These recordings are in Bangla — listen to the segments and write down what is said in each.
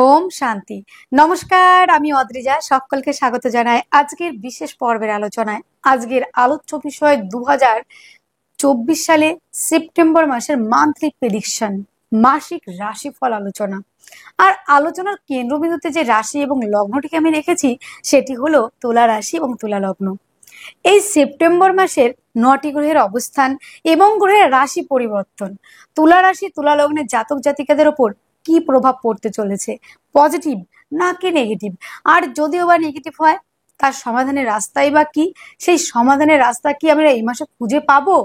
ওম শান্তি। নমস্কার, আমি অদ্রিজা। সকলকে স্বাগত জানাই আজকের বিশেষ পর্বের আলোচনায়। আজকের আলোচ্য বিষয় 2024 সালে সেপ্টেম্বর মাসের মান্থলি প্রেডিকশন, মাসিক রাশিফল আলোচনা। আর আলোচনার কেন্দ্রবিন্দুতে যে রাশি এবং লগ্নটিকে আমি রেখেছি সেটি হলো তুলা রাশি এবং তুলা লগ্ন। এই সেপ্টেম্বর মাসের 9টি গ্রহের অবস্থান এবং গ্রহের রাশি পরিবর্তন তুলা রাশি তুলা লগ্নের জাতক জাতিকাদের ওপর কি প্রভাব পড়তে চলেছে, পজিটিভ নাকি নেগেটিভ, আর যদিও বা নেগেটিভ হয় তার সমাধানের রাস্তাই বা কি, সেই সমাধানের রাস্তা কি আমরা এই মাসে খুঁজে পাবো,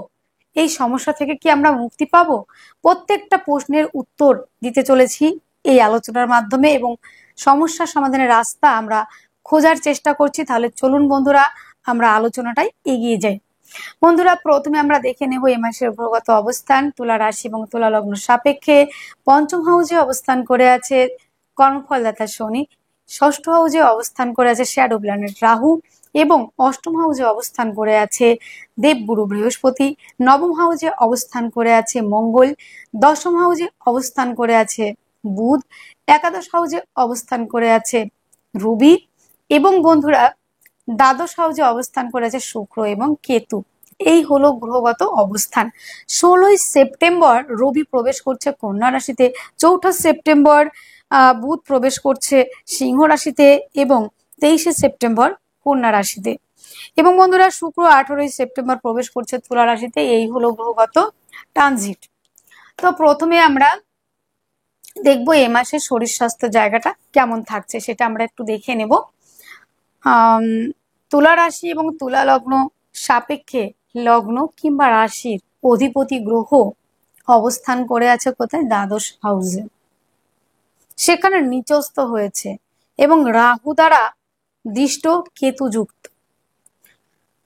এই সমস্যা থেকে কি আমরা মুক্তি পাবো, প্রত্যেকটা প্রশ্নের উত্তর দিতে চলেছি এই আলোচনার মাধ্যমে এবং সমস্যার সমাধানের রাস্তা আমরা খোঁজার চেষ্টা করছি। তাহলে চলুন বন্ধুরা আমরা আলোচনাটাই এগিয়ে যাই। বন্ধুরা, প্রথমে আমরা দেখে নেব এই মাসের গ্রহগত অবস্থান। তুলা রাশি এবং তুলা লগ্ন সাপেক্ষে পঞ্চম হাউসে অবস্থান করে আছে কর্মফলদাতা শনি, ষষ্ঠ হাউসে অবস্থান করে আছে শ্যাডো প্ল্যানেট রাহু এবং অষ্টম হাউসে অবস্থান করে আছে দেবগুরু বৃহস্পতি, নবম হাউসে অবস্থান করে আছে মঙ্গল, দশম হাউসে অবস্থান করে আছে বুধ, একাদশ হাউসে অবস্থান করে আছে রবি এবং বন্ধুরা দ্বাদশ হাউসে অবস্থান করে আছে শুক্র এবং কেতু। এই হলো গ্রহগত অবস্থান। 16ই সেপ্টেম্বর রবি প্রবেশ করছে কন্যা রাশিতে, 4ঠা সেপ্টেম্বর বুধ প্রবেশ করছে সিংহ রাশিতে এবং 23শে সেপ্টেম্বর কন্যা রাশিতে এবং বন্ধুরা শুক্র 18ই সেপ্টেম্বর প্রবেশ করছে তুলা রাশিতে। এই হলো গ্রহগত ট্রানজিট। তো প্রথমে আমরা দেখবো এ মাসে শরীর স্বাস্থ্য জায়গাটা কেমন থাকছে, সেটা আমরা একটু দেখে নেব। তুলা রাশি এবং তুলা লগ্ন সাপেক্ষে লগ্ন কিংবা রাশির অধিপতি গ্রহ অবস্থান করে আছে কোথায়? দ্বাদশ হাউসে, সেখানে নিচস্থ হয়েছে এবং রাহু দ্বারা দৃষ্ট কেতুযুক্ত।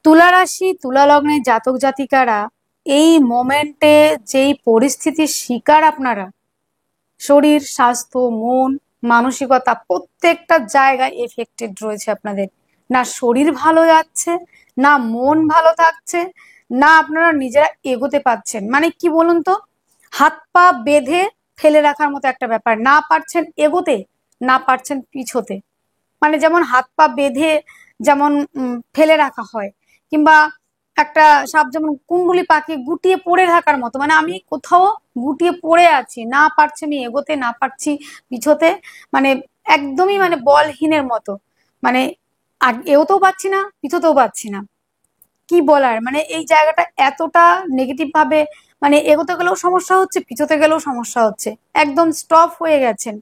তুলা রাশি তুলা লগ্নের জাতক জাতিকারা এই মোমেন্টে যেই পরিস্থিতির শিকার আপনারা, শরীর স্বাস্থ্য মন মানসিকতা প্রত্যেকটা জায়গায় এফেক্টেড রয়েছে আপনাদের। না শরীর ভালো যাচ্ছে, না মন ভালো থাকছে, না আপনারা নিজেরা এগোতে পারছেন। মানে কি বলুন তো, হাত পা বেঁধে ফেলে রাখার মতো একটা ব্যাপার, না পারছেন এগোতে, না পারছেন পিছোতে। মানে যেমন হাত পা বেঁধে যেমন ফেলে রাখা হয়, কিংবা একটা সাপ যেমন কুণ্ডুলি পাখি গুটিয়ে পড়ে থাকার মতো, মানে আমি কোথাও গুটিয়ে পড়ে আছি, না পারছি আমি এগোতে, না পারছি পিছোতে, মানে একদমই মানে বলহীনের মতো, মানে এগোতেও পাচ্ছি না পিছোতেও পাচ্ছি না। কি বলার, মানে এই জায়গাটা এতটা নেগেটিভ ভাবে, মানে এগোতে গেলেও সমস্যা হচ্ছে পিছোতে গেলেও সমস্যা হচ্ছে, একদম স্টপ হয়ে গেছেন।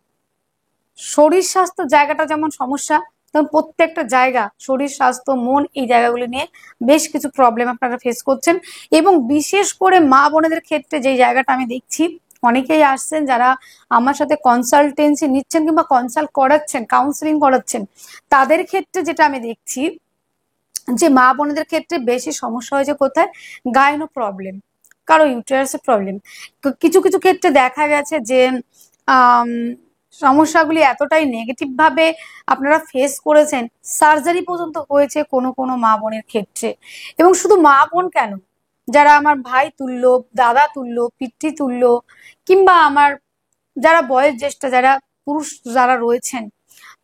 শরীর স্বাস্থ্য জায়গাটা যেমন সমস্যা, তেমন প্রত্যেকটা জায়গা শরীর স্বাস্থ্য মন এই জায়গাগুলি নিয়ে বেশ কিছু প্রবলেম আপনারা ফেস করছেন। এবং বিশেষ করে মা বোনেদের ক্ষেত্রে যে জায়গাটা আমি দেখছি, অনেকেই আসছেন যারা আমার সাথে কনসালটেন্সি নিচ্ছেন কিংবা কনসাল্ট করাচ্ছেন, কাউন্সিলিং করাচ্ছেন, তাদের ক্ষেত্রে যেটা আমি দেখছি যে মা বোনেদের ক্ষেত্রে বেশি সমস্যা হয়েছে কোথায়? গাইনো প্রবলেম, কারো ইউটেরাসের প্রবলেম। কিছু কিছু ক্ষেত্রে দেখা গেছে যে সমস্যাগুলি এতটাই নেগেটিভ ভাবে আপনারা ফেস করেছেন, সার্জারি পর্যন্ত হয়েছে কোনো কোনো মা বোনের ক্ষেত্রে। এবং শুধু মা বোন কেন, যারা আমার ভাই তুল্য, দাদা তুল্য, পিতৃ তুল্য, কিংবা আমার যারা বয়োজ্যেষ্ঠ জ্যেষ্ঠ যারা পুরুষ যারা রয়েছেন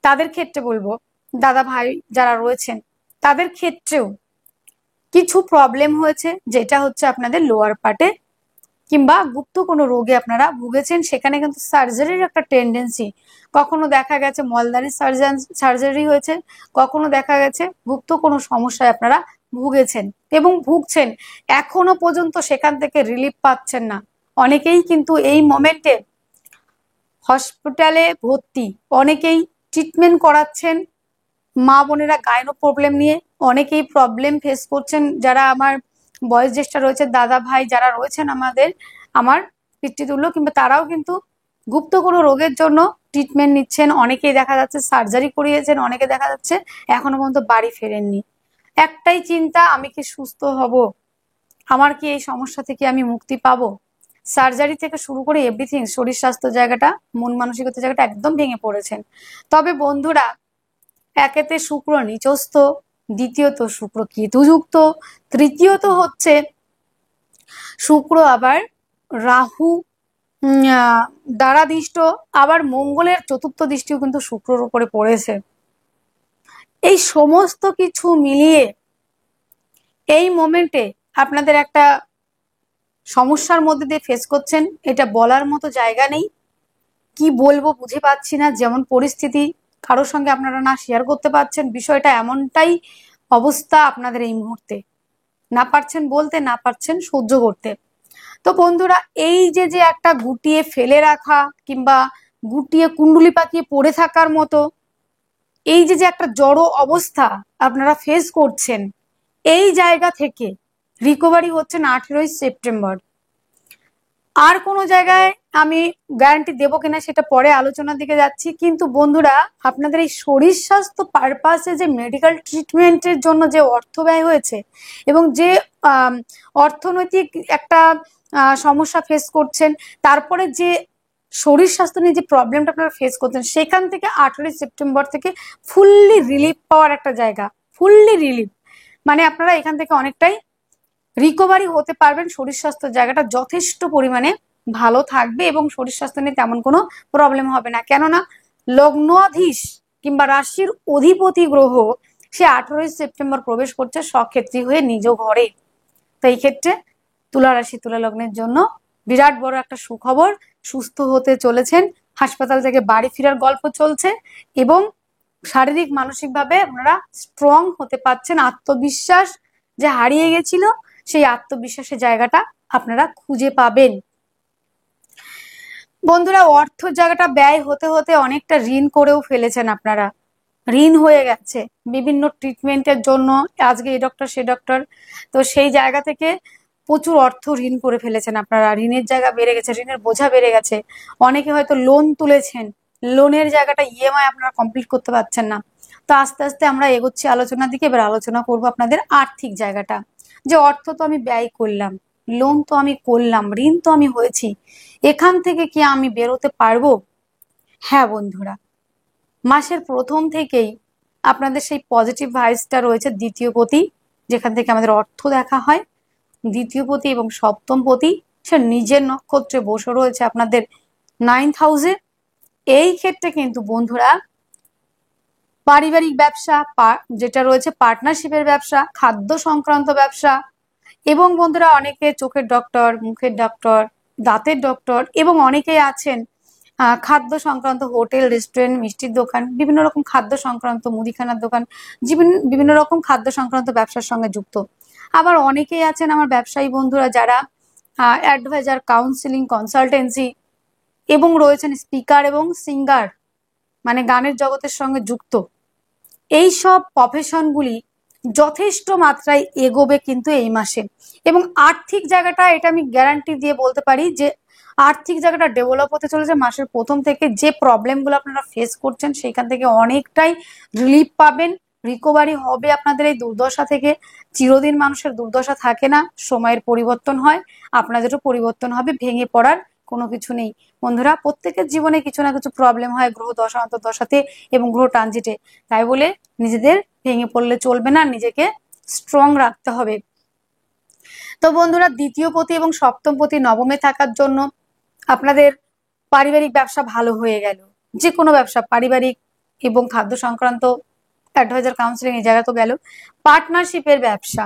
তাদের ক্ষেত্রে বলবো, দাদা ভাই যারা রয়েছেন তাদের ক্ষেত্রেও কিছু প্রবলেম হয়েছে, যেটা হচ্ছে আপনাদের লোয়ার পার্টে কিংবা গুপ্ত কোনো রোগে আপনারা ভুগেছেন, সেখানে কিন্তু সার্জারির একটা টেন্ডেন্সি। কখনো দেখা গেছে মলদারি সার্জারি হয়েছে, কখনো দেখা গেছে গুপ্ত কোনো সমস্যায় আপনারা ভুগেছেন এবং ভুগছেন, এখনো পর্যন্ত সেখান থেকে রিলিফ পাচ্ছেন না। অনেকেই কিন্তু এই মোমেন্টে হসপিটালে ভর্তি, অনেকেই ট্রিটমেন্ট করাচ্ছেন। মা বোনেরা গাইনো প্রবলেম নিয়ে অনেকেই প্রবলেম ফেস করছেন, যারা আমার বয়োজ্যেষ্ঠ রয়েছে, দাদা ভাই যারা রয়েছেন আমার পিতৃতুল্য, কিংবা তারাও কিন্তু গুপ্ত কোনো রোগের জন্য ট্রিটমেন্ট নিচ্ছেন। অনেকেই দেখা যাচ্ছে সার্জারি করিয়েছেন, অনেকে দেখা যাচ্ছে এখনো পর্যন্ত বাড়ি ফেরেননি। একটাই চিন্তা, আমি কি সুস্থ হব, আমার কি এই সমস্যা থেকে আমি মুক্তি পাবো। সার্জারি থেকে শুরু করে এভরিথিং, শরীর স্বাস্থ্য জায়গাটা মন মানসিকতা জায়গাটা একদম ভেঙে পড়েছেন। তবে বন্ধুরা, একেতে শুক্র নিচস্থ, দ্বিতীয়ত শুক্র কেতুযুক্ত, তৃতীয়ত হচ্ছে শুক্র আবার রাহু দ্বারা দৃষ্ট, আবার মঙ্গলের চতুর্থ দৃষ্টিও কিন্তু শুক্রর উপরে পড়েছে। এই সমস্ত কিছু মিলিয়ে এই মোমেন্টে আপনাদের একটা সমস্যার মধ্যে দিয়ে ফেস করছেন, এটা বলার মতো জায়গা নেই। কি বলবো বুঝে পাচ্ছি না, যেমন পরিস্থিতি কারোর সঙ্গে আপনারা না শেয়ার করতে পারছেন, বিষয়টা এমনটাই অবস্থা আপনাদের এই মুহূর্তে, না পারছেন বলতে, না পারছেন সহ্য করতে। তো বন্ধুরা, এই যে যে একটা গুটিয়ে ফেলে রাখা কিংবা গুটিয়ে কুণ্ডুলি পাকিয়ে পড়ে থাকার মতো এই যে যে একটা জড়ো অবস্থা আপনারা ফেস করছেন, এই জায়গা থেকে রিকভারি হচ্ছেন 18ই সেপ্টেম্বর। আর কোনো জায়গায় আমি গ্যারান্টি দেবো কিনা সেটা পরে আলোচনার দিকে যাচ্ছি, কিন্তু বন্ধুরা আপনাদের এই শরীর স্বাস্থ্য পারপাসে যে মেডিকেল ট্রিটমেন্টের জন্য যে অর্থ ব্যয় হয়েছে এবং যে অর্থনৈতিক একটা সমস্যা ফেস করছেন, তারপরে যে শরীর স্বাস্থ্য নিয়ে যে প্রবলেমটা আপনারা ফেস করছেন, সেখান থেকে 18ই সেপ্টেম্বর থেকে ফুললি রিলিফ পাওয়ার একটা জায়গা, ফুললি রিলিফ, মানে আপনারা এখান থেকে অনেকটাই রিকভারি হতে পারবেন। শরীর স্বাস্থ্য জায়গাটা যথেষ্ট পরিমাণে ভালো থাকবে এবং শরীর স্বাস্থ্য নিয়ে তেমন কোনো প্রবলেম হবে না, কেননা লগ্নাধীশ কিংবা রাশির অধিপতি গ্রহ সে 18ই সেপ্টেম্বর প্রবেশ করছে স্বক্ষেত্রী হয়ে নিজ ঘরে। তো এই ক্ষেত্রে তুলা রাশি তুলা লগ্নের জন্য বিরাট বড় একটা সুখবর, সুস্থ হতে চলেছেন, হাসপাতাল থেকে বাড়ি ফেরার গল্প চলছে এবং শারীরিক মানসিকভাবে আপনারা স্ট্রং হতে পারছেন। আত্মবিশ্বাস যে হারিয়ে গেছিল সেই আত্মবিশ্বাসের জায়গাটা আপনারা খুঁজে পাবেন। বন্ধুরা, অর্থ জায়গাটা ব্যয় হতে হতে অনেকটা ঋণ করেও ফেলেছেন আপনারা, ঋণ হয়ে গেছে বিভিন্ন ট্রিটমেন্টের জন্য, আজকে এই ডক্টর সে ডক্টর, তো সেই জায়গা থেকে প্রচুর অর্থ ঋণ করে ফেলেছেন আপনারা, ঋণের জায়গা বেড়ে গেছে, ঋণের বোঝা বেড়ে গেছে। অনেকে হয়তো লোন তুলেছেন, লোনের জায়গাটা ইএমআই আপনারা কমপ্লিট করতে পারছেন না। তো আস্তে আস্তে আমরা এগোচ্ছি আলোচনার দিকে। এবার আলোচনা করব আপনাদের আর্থিক জায়গাটা, যে অর্থ তো আমি ব্যয় করলাম, লোন তো আমি করলাম, ঋণ তো আমি হয়েছি, এখান থেকে কি আমি বেরোতে পারবো? হ্যাঁ বন্ধুরা, মাসের প্রথম থেকেই আপনাদের সেই পজিটিভ ভাইবসটা রয়েছে দ্বিতীয় পতি, যেখান থেকে আমাদের অর্থ দেখা হয়। দ্বিতীয় পতি এবং সপ্তম পতি সে নিজের নক্ষত্রে বসে রয়েছে আপনাদের 9th হাউসে। এই ক্ষেত্রে কিন্তু বন্ধুরা পারিবারিক ব্যবসা, যেটা রয়েছে পার্টনারশিপের ব্যবসা, খাদ্য সংক্রান্ত ব্যবসা, এবং বন্ধুরা অনেকে চোখের ডক্টর, মুখের ডক্টর, দাঁতের ডক্টর, এবং অনেকেই আছেন খাদ্য সংক্রান্ত হোটেল, রেস্টুরেন্ট, মিষ্টির দোকান, বিভিন্ন রকম খাদ্য সংক্রান্ত মুদিখানার দোকান, বিভিন্ন রকম খাদ্য সংক্রান্ত ব্যবসার সঙ্গে যুক্ত। আবার অনেকেই আছেন আমার ব্যবসায়ী বন্ধুরা যারা অ্যাডভাইজার, কাউন্সিলিং, কনসালটেন্সি, এবং রয়েছেন স্পিকার এবং সিঙ্গার, মানে গানের জগতের সঙ্গে যুক্ত। এই সব প্রফেশনগুলি যথেষ্ট মাত্রায় এগোবে কিন্তু এই মাসে। এবং আর্থিক জায়গাটা, এটা আমি গ্যারান্টি দিয়ে বলতে পারি যে আর্থিক জায়গাটা ডেভেলপ হতে চলেছে মাসের প্রথম থেকে। যে প্রবলেমগুলো আপনারা ফেস করছেন সেইখান থেকে অনেকটাই রিলিফ পাবেন, রিকভারি হবে আপনাদের এই দুর্দশা থেকে। চিরদিন মানুষের দুর্দশা থাকে না, সময়ের পরিবর্তন হয়, আপনাদেরও পরিবর্তন হবে, ভেঙে পড়ার কোনো কিছু নেই। বন্ধুরা, প্রত্যেকের জীবনে কিছু না কিছু প্রবলেম হয় গ্রহ দশা অন্তর্দশাতে এবং গ্রহ ট্রানজিটে, তাই বলে নিজেদের ভেঙে পড়লে চলবে না, নিজেকে স্ট্রং রাখতে হবে। তো বন্ধুরা, দ্বিতীয় পতি এবং সপ্তম পতি নবমে থাকার জন্য আপনাদের পারিবারিক ব্যবসা ভালো হয়ে গেল, যে কোনো ব্যবসা, পারিবারিক এবং খাদ্য সংক্রান্ত, অ্যাডভাইজার, কাউন্সিলিং, এই জায়গা তো গেল। পার্টনারশিপের ব্যবসা,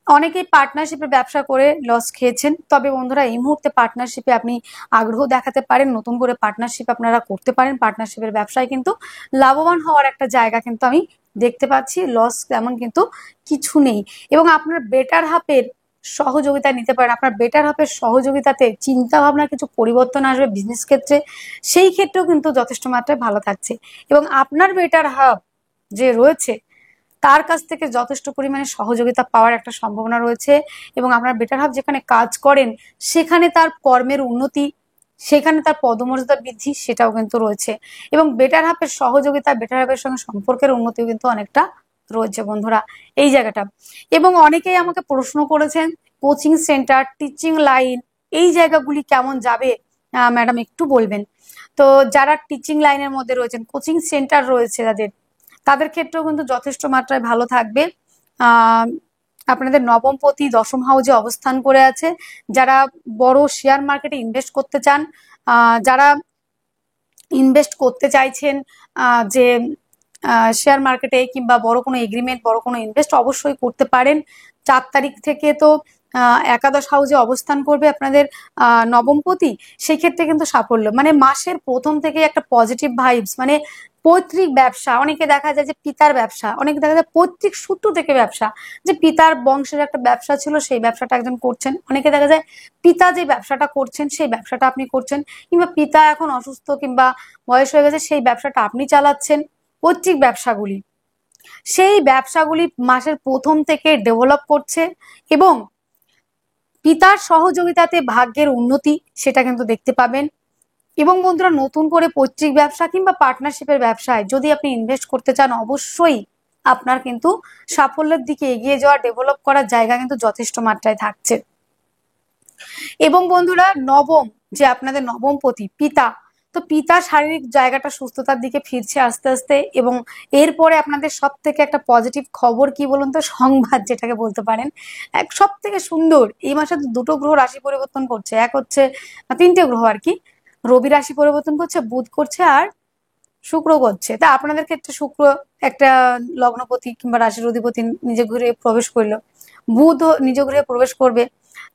অনেকেই পার্টনারশিপে ব্যবসা করে লস খেয়েছেন, তবে বন্ধুরা এই মুহূর্তে পার্টনারশিপে আপনি আগ্রহ দেখাতে পারেন, নতুন করে পার্টনারশিপ আপনারা করতে পারেন। পার্টনারশিপের ব্যবসায় কিন্তু লাভবান হওয়ার একটা জায়গা কিন্তু আমি দেখতে পাচ্ছি, লস তেমন কিন্তু কিছু নেই। এবং আপনার বেটার হাফের সহযোগিতা নিতে পারেন, আপনার বেটার হাফের সহযোগিতাতে চিন্তা ভাবনা কিছু পরিবর্তন আসবে বিজনেস ক্ষেত্রে, সেই ক্ষেত্রেও কিন্তু যথেষ্ট মাত্রায় ভালো থাকছে। এবং আপনার বেটার হাফ যে রয়েছে তার কাছ থেকে যথেষ্ট পরিমাণে সহযোগিতা পাওয়ার একটা সম্ভাবনা রয়েছে। এবং আপনার বেটার হাফ যেখানে কাজ করেন সেখানে তার কর্মের উন্নতি, সেখানে তার পদমর্যাদা বৃদ্ধি, সেটাও কিন্তু রয়েছে। এবং বেটার হাফের সহযোগিতা, বেটার হাফের সঙ্গে সম্পর্কের উন্নতিও কিন্তু অনেকটা রয়েছে বন্ধুরা এই জায়গাটা। এবং অনেকেই আমাকে প্রশ্ন করেছেন কোচিং সেন্টার, টিচিং লাইন, এই জায়গাগুলি কেমন যাবে ম্যাডাম একটু বলবেন। তো যারা টিচিং লাইনের মধ্যে রয়েছেন, কোচিং সেন্টার রয়েছে তাদের ক্ষেত্রেও কিন্তু যথেষ্ট মাত্রায় ভালো থাকবে। আপনাদের নবমপতি দশম হাউজে অবস্থান করে আছে। যারা বড় শেয়ার মার্কেটে ইনভেস্ট করতে চান, যারা ইনভেস্ট করতে চাইছেন যে শেয়ার মার্কেটে কিংবা বড় কোনো এগ্রিমেন্ট, বড় কোনো ইনভেস্ট অবশ্যই করতে পারেন। 4 তারিখ থেকে তো একাদশ হাউজে অবস্থান করবে আপনাদের নবমপতি। সেই ক্ষেত্রে কিন্তু সাফল্য, মানে মাসের প্রথম থেকে একটা পজিটিভ ভাইবস, মানে পৈতৃক ব্যবসা, অনেকে দেখা যায় যে পিতার ব্যবসা, অনেকে দেখা যায় পৈতৃক সূত্র থেকে ব্যবসা, যে পিতার বংশের একটা ব্যবসা ছিল সেই ব্যবসাটা একজন করছেন, অনেকে দেখা যায় পিতা যে ব্যবসাটা করছেন সেই ব্যবসাটা আপনি করছেন, কিংবা পিতা এখন অসুস্থ কিংবা বয়স হয়ে গেছে সেই ব্যবসাটা আপনি চালাচ্ছেন। পৈতৃক ব্যবসাগুলি, সেই ব্যবসাগুলি মাসের প্রথম থেকে ডেভেলপ করছে এবং পিতার সহযোগিতাতে ভাগ্যের উন্নতি সেটা কিন্তু দেখতে পাবেন। এবং বন্ধুরা, নতুন করে পৈতৃক ব্যবসা কিংবা পার্টনারশিপের ব্যবসায় যদি আপনি ইনভেস্ট করতে চান, অবশ্যই আপনার কিন্তু সাফল্যের দিকে এগিয়ে যাওয়া, ডেভেলপ করার জায়গা কিন্তু যথেষ্ট মাত্রায় থাকছে। এবং বন্ধুরা, নবম যে আপনাদের নবমপতি পিতা, তো পিতার শারীরিক জায়গাটা সুস্থতার দিকে ফিরছে আস্তে আস্তে। এবং এরপরে আপনাদের সব থেকে একটা পজিটিভ খবর কি বলুন তো, সংবাদ যেটাকে বলতে পারেন, সব থেকে সুন্দর, এই মাসে তো 2টো গ্রহ রাশি পরিবর্তন করছে, এক হচ্ছে 3টে গ্রহ আর কি, রবি রাশি পরিবর্তন করছে, বুধ করছে আর শুক্র করছে। তা আপনাদের ক্ষেত্রে শুক্র একটা লগ্নপতি কিংবা রাশির অধিপতি নিজে ঘুরে প্রবেশ করলো, বুধ নিজ গৃহে প্রবেশ করবে,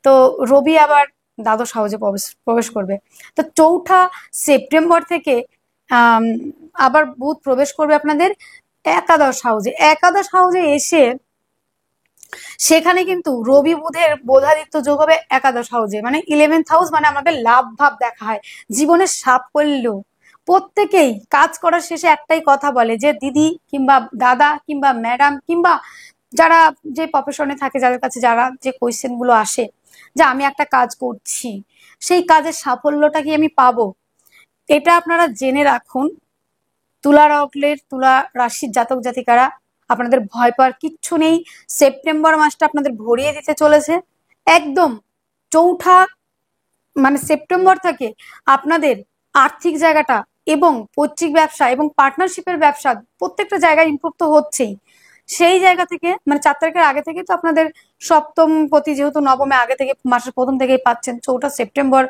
তো রবি আবার দ্বাদশ হাউসে প্রবেশ করবে। তো 4 সেপ্টেম্বর থেকে আবার বুধ প্রবেশ করবে আপনাদের একাদশ হাউসে। একাদশ হাউসে এসে সেখানে কিন্তু রবি বুধের বোধাদিত্য যোগ হবে একাদশ হাউসে, মানে 11th হাউস, মানে আমাদের লাভ ভাব দেখা হয়, জীবনের সাফল্য। প্রত্যেকেই কাজ করার শেষে একটাই কথা বলে যে দিদি কিংবা দাদা কিংবা ম্যাডাম কিংবা যারা যে প্রফেশনে থাকে, যাদের কাছে যারা যে কোয়েশ্চেন গুলো আসে যে আমি একটা কাজ করছি, সেই কাজের সাফল্যটা কি আমি পাবো, এটা আপনারা জেনে রাখুন। তুলা তুলা রাশির জাতক জাতিকারা, আপনাদের ভয় পাওয়ার কিচ্ছু নেই। সেপ্টেম্বর মাসটা আপনাদের ভরিয়ে দিতে চলেছে একদম। চৌঠা মানে সেপ্টেম্বর থেকে আপনাদের আর্থিক জায়গাটা এবং পৈতৃক ব্যবসা এবং পার্টনারশিপের ব্যবসা প্রত্যেকটা জায়গায় ইমপ্রুভ তো হচ্ছেই। সেই জায়গা থেকে মানে 4 তারিখের আগে থেকে তো আপনাদের সপ্তম পতি যেহেতু নবমে আগে থেকে মাসের প্রথম থেকেই পাচ্ছেন, 4 সেপ্টেম্বর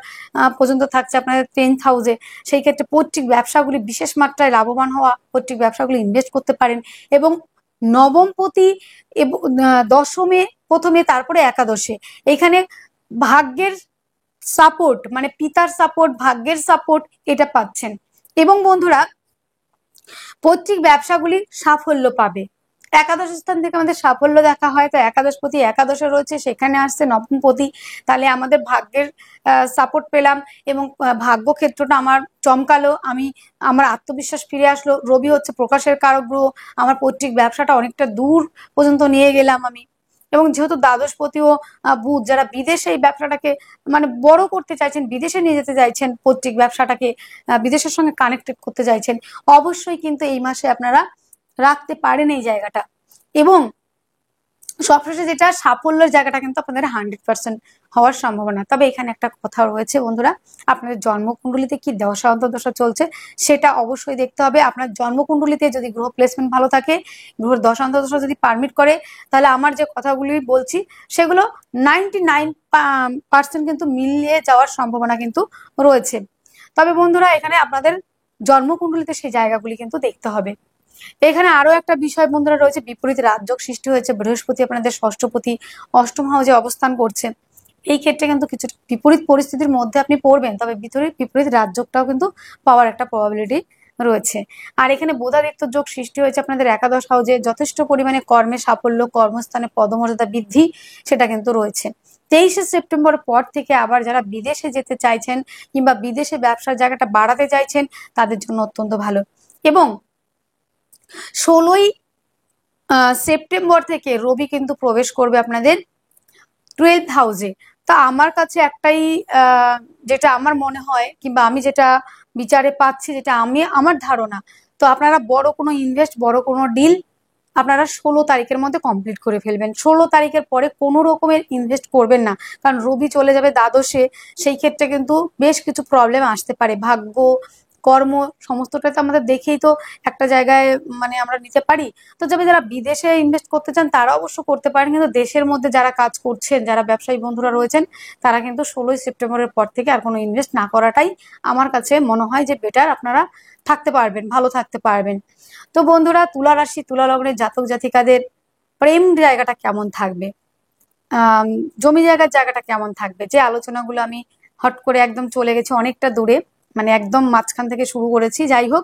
পর্যন্ত থাকছে আপনাদের 10th হাউসে। সেই ক্ষেত্রে পৈতৃক ব্যবসাগুলি বিশেষ মাত্রায় লাভবান হওয়া, পৈতৃক ব্যবসাগুলি ইনভেস্ট করতে পারেন। এবং নবমপতি এবং দশমে প্রথমে, তারপরে একাদশে, এখানে ভাগ্যের সাপোর্ট, মানে পিতার সাপোর্ট, ভাগ্যের সাপোর্ট এটা পাচ্ছেন। এবং বন্ধুরা, পৈতৃক ব্যবসাগুলি সাফল্য পাবে। একাদশ স্থান থেকে আমাদের সাফল্য দেখা হয়, তো একাদশপতি একাদশে রয়েছে, সেখানে আসছে নবমপতি, তাহলে আমাদের ভাগ্যের সাপোর্ট পেলাম এবং ভাগ্য ক্ষেত্রটা আমার চমকালো, আমার আত্মবিশ্বাস ফিরে আসলো। রবি হচ্ছে প্রকাশের কারক গ্রহ, আমার পৈতৃক ব্যবসাটা অনেকটা দূর পর্যন্ত নিয়ে গেলাম আমি। এবং যেহেতু দ্বাদশপতি ও বুধ, যারা বিদেশে এই ব্যবসাটাকে মানে বড় করতে চাইছেন, বিদেশে নিয়ে যেতে চাইছেন, পৈতৃক ব্যবসাটাকে বিদেশের সঙ্গে কানেক্টেড করতে চাইছেন, অবশ্যই কিন্তু এই মাসে আপনারা রাখতে পারেন এই জায়গাটা। এবং সবশেষে যেটা সাফল্যের জায়গাটা কিন্তু আপনাদের 100% হওয়ার সম্ভাবনা। তবে এখানে একটা কথা রয়েছে বন্ধুরা, আপনাদের জন্মকুণ্ডলিতে কি দশা অন্তর্দশা চলছে সেটা অবশ্যই দেখতে হবে। আপনার জন্মকুণ্ডলিতে যদি গ্রহ প্লেসমেন্ট ভালো থাকে, গ্রহের দশা অন্তর্দশা যদি পারমিট করে, তাহলে আমার যে কথাগুলি বলছি সেগুলো 99% কিন্তু মিলিয়ে যাওয়ার সম্ভাবনা কিন্তু রয়েছে। তবে বন্ধুরা, এখানে আপনাদের জন্মকুণ্ডলিতে সেই জায়গাগুলি কিন্তু দেখতে হবে। এখানে আরো একটা বিষয় বন্ধুরা রয়েছে, বিপরীত রাজযোগ সৃষ্টি হয়েছে, বৃহস্পতি আপনাদের ষষ্ঠপতি অষ্টম হাউসে অবস্থান করছে। এই ক্ষেত্রে কিন্তু কিছু বিপরীত পরিস্থিতির মধ্যে আপনি পড়বেন, তবে বিপরীত রাজযোগটাও কিন্তু পাওয়ার একটা প্রবাবিলিটি রয়েছে। আর এখানে বোধাদিত্য যোগ সৃষ্টি হয়েছে আপনাদের একাদশ হাউসে, যথেষ্ট পরিমাণে কর্মে সাফল্য, কর্মস্থানে পদমর্যাদা বৃদ্ধি সেটা কিন্তু রয়েছে। 23 সেপ্টেম্বর পর থেকে আবার যারা বিদেশে যেতে চাইছেন কিংবা বিদেশে ব্যবসার জায়গাটা বাড়াতে চাইছেন, তাদের জন্য অত্যন্ত ভালো। এবং 16 সেপ্টেম্বর থেকে রবি কিন্তু প্রবেশ করবে আপনাদের 12th হাউসে। তা আমার কাছে একটাই যেটা আমার মনে হয় কিংবা আমি যেটা বিচারে পাচ্ছি, যেটা আমার ধারণা, তো আপনারা বড় কোনো ইনভেস্ট, বড় কোনো ডিল আপনারা 16 তারিখের মধ্যে কমপ্লিট করে ফেলবেন। 16 তারিখের পরে কোনো রকমের ইনভেস্ট করবেন না, কারণ রবি চলে যাবে দ্বাদশে। সেই ক্ষেত্রে কিন্তু বেশ কিছু প্রবলেম আসতে পারে, ভাগ্য কর্ম সমস্তটা তো আমাদের দেখেই তো একটা জায়গায় মানে আমরা নিতে পারি। তো যারা বিদেশে ইনভেস্ট করতে চান তারা অবশ্য করতে পারেন, কিন্তু দেশের মধ্যে যারা কাজ করছেন, যারা ব্যবসায়ী বন্ধুরা রয়েছেন, তারা কিন্তু 16ই সেপ্টেম্বরের পর থেকে আর কোনো ইনভেস্ট না করাটাই আমার কাছে মনে হয় যে বেটার। আপনারা থাকতে পারবেন, ভালো থাকতে পারবেন। তো বন্ধুরা, তুলা রাশি তুলা লগ্নের জাতক জাতিকাদের প্রেম জায়গাটা কেমন থাকবে, আহ জমি জায়গার জায়গাটা কেমন থাকবে, যে আলোচনাগুলো আমি হট করে একদম চলে গেছি অনেকটা দূরে, মানে একদম মাঝখান থেকে শুরু করেছি। যাই হোক,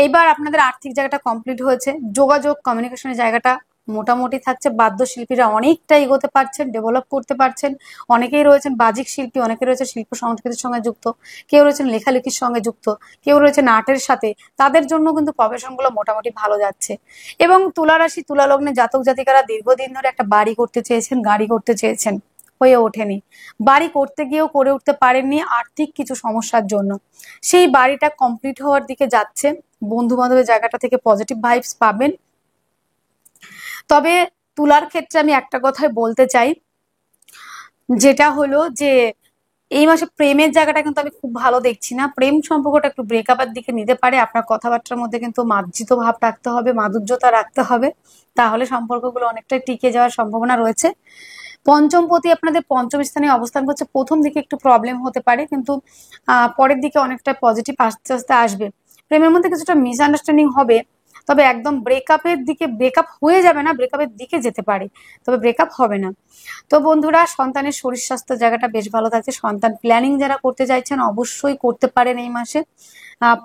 এইবার আপনাদের আর্থিক জায়গাটা কমপ্লিট হয়েছে, যোগাযোগ কমিউনিকেশনের জায়গাটা মোটামুটি থাকছে। বাদ্যশিল্পীরা অনেকটা এগোতে পারছেন, ডেভেলপ করতে পারছেন। অনেকেই রয়েছেন বাজিক শিল্পী, অনেকে রয়েছে শিল্প সংস্কৃতির সঙ্গে যুক্ত, কেউ রয়েছেন লেখালেখির সঙ্গে যুক্ত, কেউ রয়েছেন আর্টের সাথে। তাদের জন্য কিন্তু প্রফেশনগুলো মোটামুটি ভালো যাচ্ছে। এবং তুলা রাশি তুলা লগ্নে জাতক জাতিকারা দীর্ঘদিন ধরে একটা বাড়ি করতে চেয়েছেন, গাড়ি করতে চেয়েছেন, হয়ে ওঠেনি। বাড়ি করতে গিয়েও করে উঠতে পারেননি আর্থিক কিছু সমস্যার জন্য। সেই বাড়িটা কমপ্লিট হওয়ার দিকে যাচ্ছে। বন্ধু বান্ধবের জায়গাটা থেকে পজিটিভ ভাইবস পাবেন। তবে তুলার ক্ষেত্রে আমি একটা কথাই বলতে চাই, যেটা হলো যে এই মাসে প্রেমের জায়গাটা কিন্তু আমি খুব ভালো দেখছি না। প্রেম সম্পর্কটা একটু ব্রেকআপের দিকে নিতে পারে। আপনার কথাবার্তার মধ্যে কিন্তু মার্জিত ভাব রাখতে হবে, মাধুর্যতা রাখতে হবে, তাহলে সম্পর্কগুলো অনেকটাই টিকে যাওয়ার সম্ভাবনা রয়েছে। পঞ্চমপতি আপনাদের পঞ্চম স্থানে অবস্থান করছে। প্রথম দিকে একটু প্রবলেম হতে পারে, কিন্তু পরের দিকে অনেকটা পজিটিভ আস্তে আস্তে আসবে। প্রেমের মধ্যে কিছুটা মিসআন্ডারস্ট্যান্ডিং হবে, তবে একদম ব্রেকআপের দিকে, ব্রেকআপ হয়ে যাবে না, ব্রেকআপের দিকে যেতে পারে, তবে ব্রেকআপ হবে না। তো বন্ধুরা, সন্তানের শরীর স্বাস্থ্য জায়গাটা বেশ ভালো থাকছে। সন্তান প্ল্যানিং যারা করতে চাইছেন অবশ্যই করতে পারেন এই মাসে।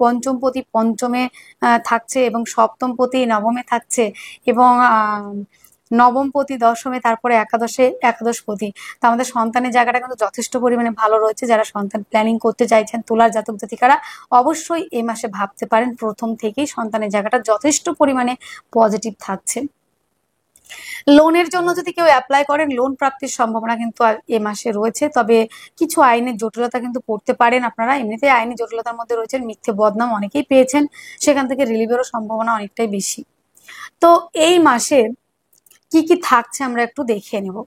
পঞ্চমপতি পঞ্চমে থাকছে এবং সপ্তমপতি নবমে থাকছে, এবং নবমপতি দশমে, তারপরে একাদশে একাদশপতি। তো আমাদের সন্তানের জায়গাটা কিন্তু যথেষ্ট পরিমাণে ভালো রয়েছে। যারা সন্তান প্ল্যানিং করতে চাইছেন তুলার জাতক জাতিকারা অবশ্যই এই মাসে ভাবতে পারেন। প্রথম থেকেই সন্তানের জায়গাটা যথেষ্ট পরিমাণে পজিটিভ থাকছে। লোনের জন্য যদি কেউ অ্যাপ্লাই করেন, লোন প্রাপ্তির সম্ভাবনা কিন্তু এ মাসে রয়েছে। তবে কিছু আইনের জটিলতা কিন্তু পড়তে পারেন আপনারা। এমনিতে আইনি জটিলতার মধ্যে রয়েছেন, মিথ্যে বদনাম অনেকেই পেয়েছেন, সেখান থেকে রিলিভেরও সম্ভাবনা অনেকটাই বেশি। তো এই মাসে কি কি থাকছে আমরা একটু দেখে নেব।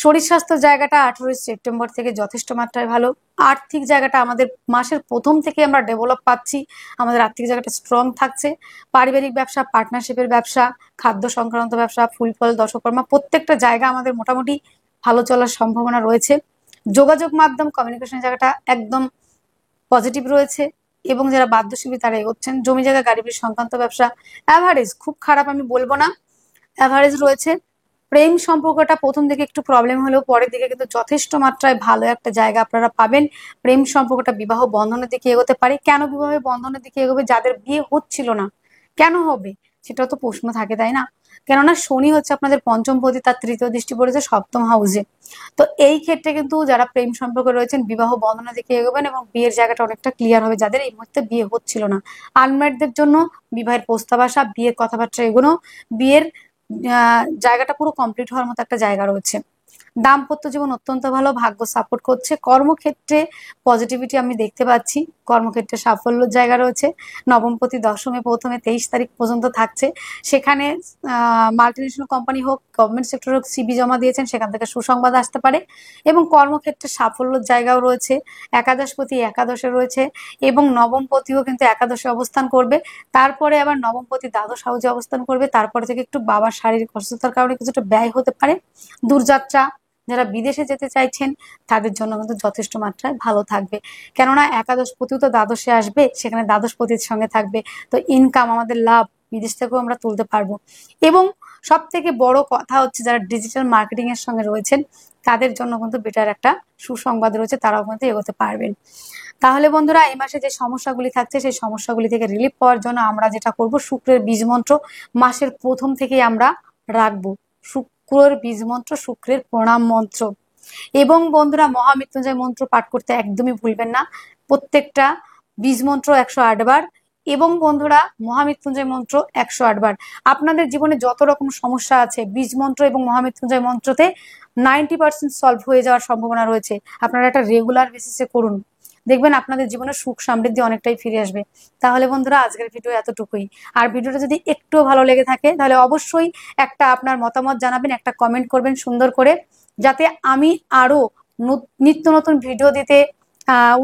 শরীর স্বাস্থ্য জায়গাটা 18ই সেপ্টেম্বর থেকে যথেষ্ট মাত্রায় ভালো। আর্থিক জায়গাটা আমাদের মাসের প্রথম থেকে আমরা ডেভেলপ পাচ্ছি, আমাদের আর্থিক জায়গাটা স্ট্রং থাকছে। পারিবারিক ব্যবসা, পার্টনারশিপের ব্যবসা, খাদ্য সংক্রান্ত ব্যবসা, ফুল ফল দশকর্মা, প্রত্যেকটা জায়গা আমাদের মোটামুটি ভালো চলার সম্ভাবনা রয়েছে। যোগাযোগ মাধ্যম কমিউনিকেশন জায়গাটা একদম পজিটিভ রয়েছে, এবং যারা বাদ্যশিল্পী তারা এগোচ্ছেন। জমি জায়গা গাড়ি বাড়ি সংক্রান্ত ব্যবসা অ্যাভারেজ, খুব খারাপ আমি বলবো না, অ্যাভারেজ রয়েছে। প্রেম সম্পর্কটা প্রথম দিকে একটু প্রবলেম হলেও পরের দিকে কিন্তু যথেষ্ট মাত্রায় ভালো একটা জায়গা আপনারা পাবেন। প্রেম সম্পর্কটা বিবাহ বন্ধনের দিকে এগোতে পারে। কেন বিবাহ বন্ধনের দিকে এগোবে? যাদের বিয়ে হচ্ছিল না, কেন হবে সেটাও তো প্রশ্ন থাকে, তাই না? কেননা শনি হচ্ছে আপনাদের পঞ্চমপতি, তার তৃতীয় দৃষ্টি পড়েছে সপ্তম হাউসে। তো এই ক্ষেত্রে কিন্তু যারা প্রেম সম্পর্কে রয়েছেন বিবাহ বন্ধনের দিকে এগোবেন, এবং বিয়ের জায়গাটা অনেকটা ক্লিয়ার হবে। যাদের এই মুহূর্তে বিয়ে হচ্ছিল না, আনম্যারিডদের জন্য বিবাহের প্রস্তাব আসা, বিয়ের কথাবার্তা এগোনো, বিয়ের জায়গাটা পুরো কমপ্লিট হওয়ার মতো একটা জায়গা রয়েছে। দাম্পত্য জীবন অত্যন্ত ভালো, ভাগ্য সাপোর্ট করছে। কর্মক্ষেত্রে পজিটিভিটি আমি দেখতে পাচ্ছি, কর্মক্ষেত্রে সাফল্যের জায়গা রয়েছে। নবমপতি দশমে প্রথমে 23 তারিখ পর্যন্ত থাকছে। সেখানে মাল্টিনেশনাল কোম্পানি হোক, গভর্নমেন্ট সেক্টর হোক, সিভি জমা দিয়েছেন, সেখান থেকে সুসংবাদ আসতে পারে। এবং কর্মক্ষেত্রে সাফল্যের জায়গাও রয়েছে। একাদশপতি একাদশে রয়েছে, এবং নবমপতিও কিন্তু একাদশে অবস্থান করবে। তারপরে আবার নবমপতি দ্বাদশ হাউসে অবস্থান করবে। তারপরে থেকে একটু বাবার শারীরিক অসুস্থতার কারণে কিছুটা ব্যয় হতে পারে। দূরযাত্রা, যারা বিদেশে যেতে চাইছেন তাদের জন্য কিন্তু যথেষ্ট মাত্রায় ভালো থাকবে। কেননা একাদশপতিও তো দ্বাদশে আসবে, সেখানে দ্বাদশপতির সঙ্গে থাকবে। তো ইনকাম, আমাদের লাভ বিদেশ থেকেও আমরা তুলতে পারবো। এবং সব থেকে বড় কথা হচ্ছে, যারা ডিজিটাল মার্কেটিং এর সঙ্গে রয়েছেন তাদের জন্য কিন্তু বেটার একটা সুসংবাদ রয়েছে, তারাও কিন্তু এগোতে পারবেন। তাহলে বন্ধুরা, এই মাসে যে সমস্যাগুলি থাকছে সেই সমস্যাগুলি থেকে রিলিফ পাওয়ার জন্য আমরা যেটা করব, শুক্রের বীজ মন্ত্র মাসের প্রথম থেকেই আমরা রাখবো। শুক্রের বীজ মন্ত্র, শুক্রের প্রণাম মন্ত্র, এবং বন্ধুরা মহামৃত্যুঞ্জয় মন্ত্র পাঠ করতে একদমই ভুলবেন না। প্রত্যেকটা বীজ মন্ত্র 108 বার, এবং বন্ধুরা মহামৃত্যুঞ্জয় মন্ত্র 108 বার। আপনাদের জীবনে যত রকম সমস্যা আছে বীজ মন্ত্র এবং মহামৃত্যুঞ্জয় মন্ত্রতে 90% সলভ হয়ে যাওয়ার সম্ভাবনা রয়েছে। আপনারা একটা রেগুলার বেসিসে করুন, দেখবেন আপনাদের জীবনে সুখ সমৃদ্ধি অনেকটাই ফিরে আসবে। তাহলে বন্ধুরা, আজকের ভিডিও এতটুকুই। আর ভিডিওটা যদি একটু ভালো লেগে থাকে তাহলে অবশ্যই একটা আপনার মতামত জানাবেন, একটা কমেন্ট করবেন সুন্দর করে, যাতে আমি আরো নিত্য নতুন ভিডিও দিতে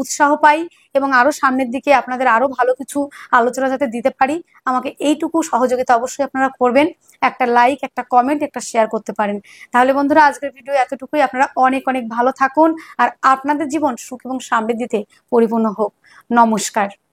উৎসাহ পাই এবং আরো সামনের দিকে আপনাদের আরো ভালো কিছু আলোচনা যাতে দিতে পারি, আমাকে এইটুকু সহযোগিতা অবশ্যই আপনারা করবেন। একটা লাইক, একটা কমেন্ট, একটা শেয়ার করতে পারেন। তাহলে বন্ধুরা, আজকের ভিডিও এতটুকুই। আপনারা অনেক অনেক ভালো থাকুন আর আপনাদের জীবন সুখ এবং সমৃদ্ধিতে পরিপূর্ণ হোক। নমস্কার।